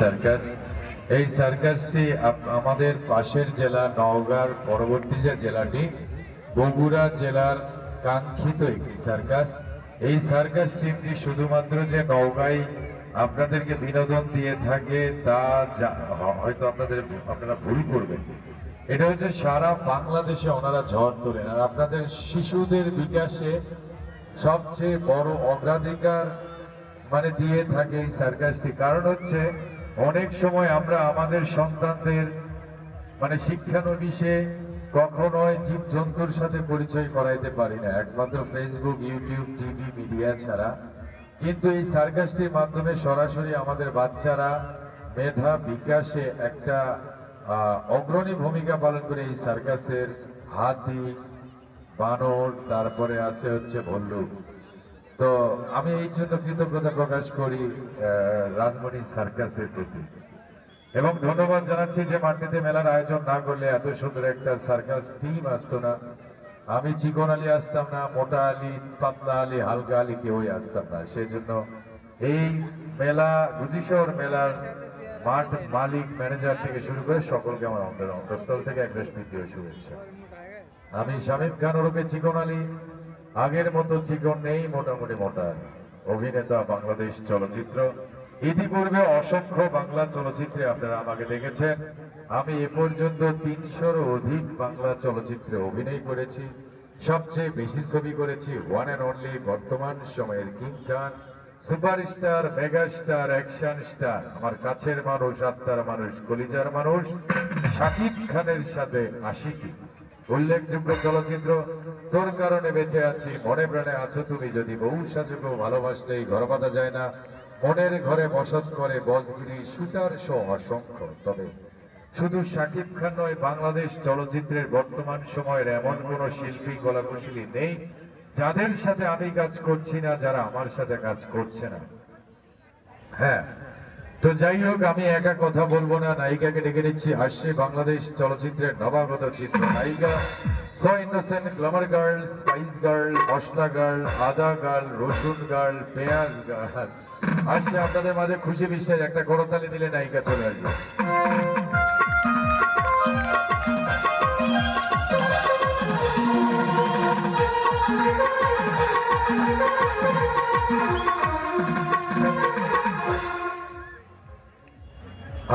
Circus এই সার্কাসটি আমাদের পাশের জেলা নওগাঁর পরবর্তী যে জেলাটি বগুড়া জেলার কাঙ্ক্ষিত একটি সার্কাস। এই সার্কাস টিমটি শুধুমাত্র যে নওগাঁয় আপনাদেরকে বিনোদন দিয়ে থাকে তা হয়তো আপনারা ভুল করবেন। এটা হচ্ছে সারা বাংলাদেশে ওনারা ঝড় তোলেন, আর আপনাদের শিশুদের বিকাশে সবচেয়ে বড় অগ্রাধিকার দিয়ে থাকে এই সার্কাসটি। কারণ হচ্ছে অনেক সময় আমরা আমাদের সন্তানদের শিক্ষানবিশে কখনোই জীবজন্তুর সাথে পরিচয় করাইতে পারি না, একমাত্র ফেসবুক, ইউটিউব, টিভি, মিডিয়া ছাড়া। কিন্তু এই সার্কাসটির মাধ্যমে সরাসরি আমাদের বাচ্চারা মেধা বিকাশে একটা অগ্রণী ভূমিকা পালন করে। এই সার্কাসের হাতি, বানর, তারপরে আছে হচ্ছে ভল্লুক। তো আমি এই জন্য কৃতজ্ঞতা প্রকাশ করি রাজমণি সার্কাসের প্রতি, এবং ধন্যবাদ জানাচ্ছি যে মাটিতে মেলার আয়োজন না করলে এত সুন্দর একটা সার্কাস টিম আসতো না। আমি চিকন আলী আসতাম না, মোটা আলী, পাতলা আলী, হালকা আলী কেউই আসতাম না। সেই জন্য এই মেলা, গুজিশহর মেলার মাঠ মালিক, ম্যানেজার থেকে শুরু করে সকলকে আমার অন্তঃস্থল থেকে একটা স্মৃতি ও শুভেচ্ছা। আমি শামিম খান ওরফে চিকন আলী, আগের মতো চিকন নেই, মোটামুটি মোটা অভিনেতা, বাংলাদেশ চলচ্চিত্র। ইতিপূর্বে অসংখ্য বাংলা চলচ্চিত্রে আপনারা আমাকে দেখেছেন। আমি এ পর্যন্ত ৩০০-র অধিক বাংলা চলচ্চিত্রে অভিনয় করেছি। সবচেয়ে বেশি ছবি করেছি ওয়ান অ্যান্ড অনলি বর্তমান সময়ের কিং খান, সুপারস্টার, মেগাস্টার, অ্যাকশন স্টার, আমার কাছের মানুষ, আত্মার মানুষ, কলিজার মানুষ শাকিব খানের সাথে আশিকি। উল্লেখযোগ্য চলচ্চিত্র তোর কারণে বেঁচে আছি, মনে প্রাণে আছো তুমি, যদি বহু সাজুকেও ভালোবাসলেই ঘর বাঁধা যায় না, মনের ঘরে বসত করে বসগিরি, শুটার শো অসংখ্য। তবে শুধু শাকিব খান নয়, বাংলাদেশ চলচ্চিত্রের বর্তমান সময়ের এমন কোন শিল্পী, কলাকুশলী নেই যাদের সাথে আমি কাজ করছি না, যারা আমার সাথে কাজ করছে না। হ্যাঁ, তো যাই হোক, আমি একা কথা বলবো না, নায়িকাকে ডেকে নিচ্ছি। আসছে বাংলাদেশ চলচ্চিত্রের নবাগত চিত্র নায়িকা, so innocent, glamour girl, spice girl, মশলা গার্ল, আদা গার্ল, রসুন গার্ল, পেঁয়াজ গার্ল। আসছে আপনাদের মাঝে খুশি বিশ্বাস, একটা করতালি দিলে নায়িকা চলে আসবে।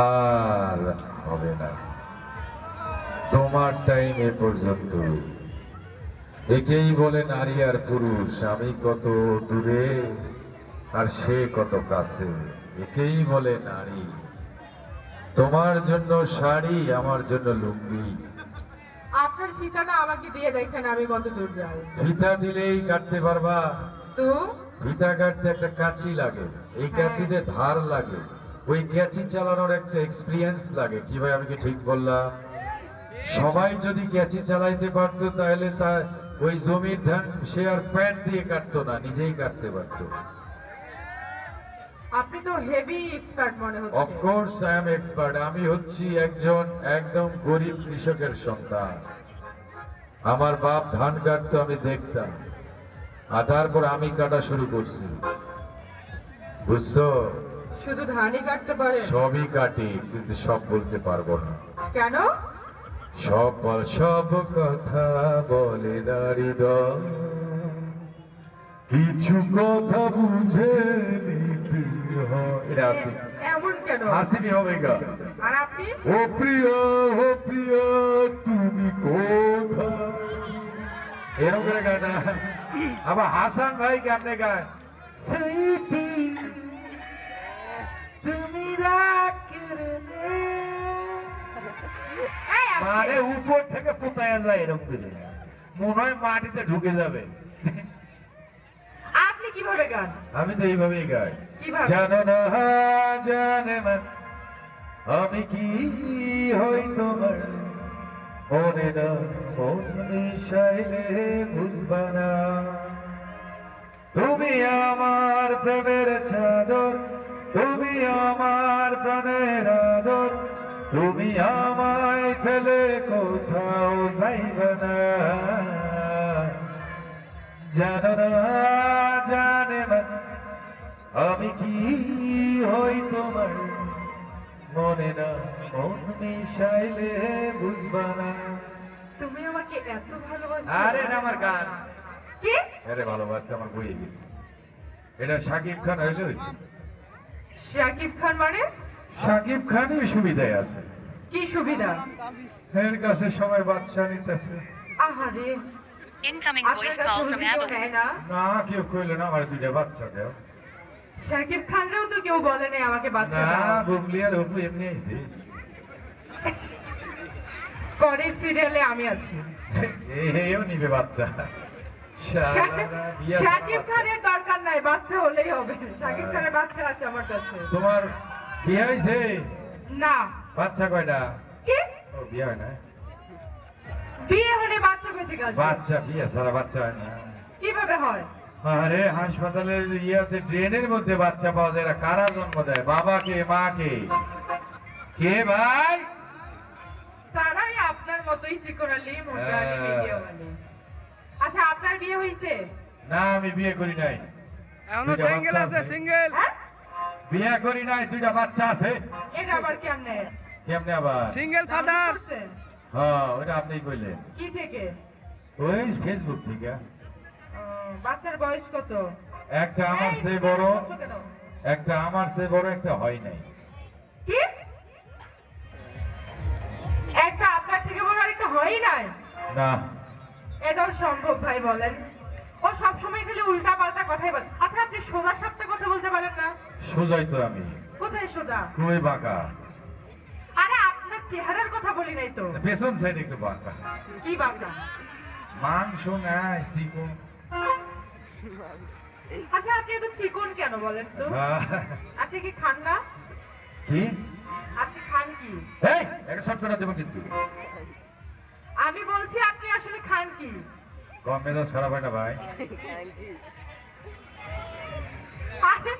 আর হবে না, তোমার টাইম এ পর্যন্ত। একেই বলে নারী আর পুরুষ, আমি কত দূরে আর সে কত কাছে। একেই বলে নারী, তোমার জন্য শাড়ি, আমার জন্য লুঙ্গি। আপনার ফিতাটা আমাকে দিয়ে দেখেন আমি কত দূর যাই। ফিতা দিলেই কাটতে পারবা? তো ফিতা কাটতে একটা কাঁচি লাগে, এই কাঁচিতে ধার লাগে, ওই কাঁচি চালানোর একটা এক্সপিরিয়েন্স লাগে। কি ভাই, আমি কি ঠিক বললাম? সবাই যদি কাঁচি চালাইতে পারতো তাহলে তার ওই জমির ধান সে আর প্যান্ট দিয়ে কাটতো না, নিজেই কাটতে পারতো। আপনি তো হেভি এক্সপার্ট মনে হচ্ছে। Of course I am expert. আমি হচ্ছি একজন একদম গরিব কৃষকের সন্তান। আমার বাপ ধান কাটতো, আমি দেখতাম, আর তারপর আমি কাটা শুরু করছি, বুঝছো? শুধু ধানই কাটতে পারে? সবই কাটি, কিন্তু সব বলতে পারবো না। কেন? সব কথা বলে নারী দল, কিছু কথা বুঝে এমন কেন? হাসিনি হবে গা। আর আপনি? ও প্রিয় তুমি কোথায়, এরকম করে গায় না। আবার হাসান ভাই কেমনে গায়, সুইটি তুমি মানে উপর থেকে পোতায় যায়, এরকম করে মনে হয় মাটিতে ঢুকে যাবে। আপনি কিভাবে গান? আমি তো এইভাবেই গাই। জানো না জানে মন, আমি কি হই তোমার, মনে না মন মিশাইলে বুঝবা না, তুমি আমার প্রেমের চাদর, তুমি আমার প্রাণের আদর, তুমি আমায় ফেলে কোথাও যাইবে না, জানো না জানে মন, আমি কি হই তোমার, মনে না মন মিশাইলে বুঝবা না। তুমি আমাকে এত ভালোবাসো? আরে না আমার গান। কি? আরে ভালোবাসতে আমার বইয়ে গেছে। এটা শাকিব খান হইলো। শাকিব খান মানে? শাকিব খানই সুবিধায় আছে। কি সুবিধা? এর কাছে সবাই বাচ্চা নিতেছে। আহারে, Incoming আপনার voice কাছে call from অভিযোগ Apple. নেয় না? না কেউ কইলো না আমার দুইটা বাচ্চা দেও। শাকিব খানরেও তো কেউ বলে নাই আমাকে বাচ্চা না দাও। বুবলি আর অপু এমনি আইছে। পরের সিরিয়ালে আমি আছি। এও নিবে বাচ্চা। শালারা বিয়া করা শাকিব বাচ্চা। খানের দরকার নাই, বাচ্চা হলেই হবে। শাকিব খানের বাচ্চা আছে আমার কাছে। তোমার বিয়ে হয়েছে? না। বাচ্চা কয়টা? কি? ও বিয়ে হয় না। বিয়ে হলে বাচ্চা কই থেকে আসবে? বাচ্চা বিয়ে ছাড়া বাচ্চা হয় না। কিভাবে হয়? আরে হাসপাতালের ইয়াতে ড্রেনের মধ্যে বাচ্চা পাওয়া যায়। এরা কারা জন্ম দেয়? বাবাকে মাকে? কে ভাই? তারাই আপনার মতোই চিকনালি মোটালি হ্যাঁ। মিডিয়াওয়ালি। আচ্ছা, আপনার বিয়ে হয়েছে? না আমি বিয়ে করি নাই। এখনো দুইটা সিঙ্গেল বাচ্চা আছে সিঙ্গেল। হ্যাঁ? বিয়ে করি নাই, দুইটা বাচ্চা আছে। এটা আবার কেমনে? কেমনে আবার? Single father. করছেন? হ্যাঁ ওটা আপনি কইলেন। কি থেকে? ওই ফেসবুক থেকে। বাচ্চার বয়স কত? একটা আমার এই, চেয়ে বড়, বলছো কেন? একটা আমার চেয়ে বড়, একটা হয় নাই। কি? একটা আপনার থেকে বড় আর একটা হয়ই নাই? না এটাও সম্ভব ভাই, বলেন? ও সবসময় খালি উল্টা পাল্টা কথাই বলে। আচ্ছা, আপনি সোজা সাপটা কথা বলতে পারেন না? সোজাই তো আমি। কোথায় সোজা? কই বাঁকা? আরে আপনার চেহারার কথা বলি নাই তো। পেছন সাইড একটু বাঁকা। কি বাংলা? মাংস নাই চিকন। আচ্ছা, আপনি এত চিকন কেন বলেন তো? আহ, আপনি কি খান না? কি? আপনি খান কি? এই একটা শর্ট করে দেবো কিন্তু। আমি বলছি আপনি আসলে খান কি? কম মেজাজ খারাপ হয় না ভাই। আরে,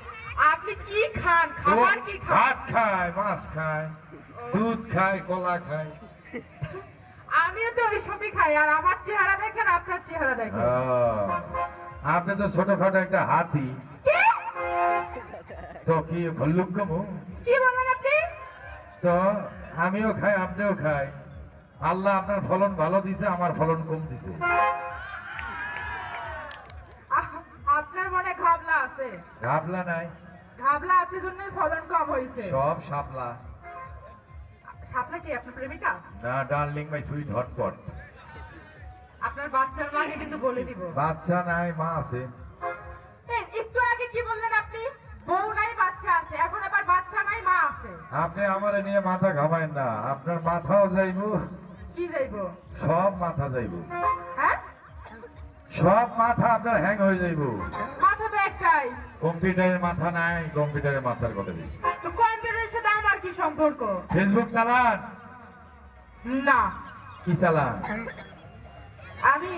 আপনি কি খান? খাবার কি খান? ভাত খায়, মাছ খায়, দুধ খায়, কলা খায়। আমিও তো ওই সবই খাই। আর আমার চেহারা দেখেন, আপনার চেহারা দেখেন। আহ, আপনি তো ছোটখাটো একটা হাতি। কি? তো কি ভল্লুক কমু? কি বলেন আপনি? তো আমিও খাই, আপনিও খাই। আল্লাহ আপনার ফলন ভালো দিছে, আমার ফলন কম দিছে। আপনার মনে ঘাবলা আছে? ঘাবলা নাই, ঘাবলা আছে জন্যই ফলন কম হয়েছে। সব শাপলা। শাপলা কি আপনার প্রেমিকা? না ডার্লিং মাই সুইট হটপট। আপনার বাচ্চার মাকে কিন্তু বলে দিব। বাচ্চা নাই, মা আছে। একটু আগে কি বললেন আপনি? বউ নাই, বাচ্চা আছে। এখন আবার বাচ্চা নাই, মা আছে। আপনি আমারে নিয়ে মাথা ঘামায়েন না। আপনার মাথাও যাইবো, কি যাইবো? সব মাথা যাইবো। হ্যাঁ? সব মাথা আপনার হ্যাং হয়ে যাইবো। মাথা তো একটাই। কম্পিউটারের মাথা নাই, কম্পিউটারের মাথার কথা দিচ্ছি। তো কম্পিউটারের সাথে আমার কি সম্পর্ক? ফেসবুক চালান? না, কি চালান? আমি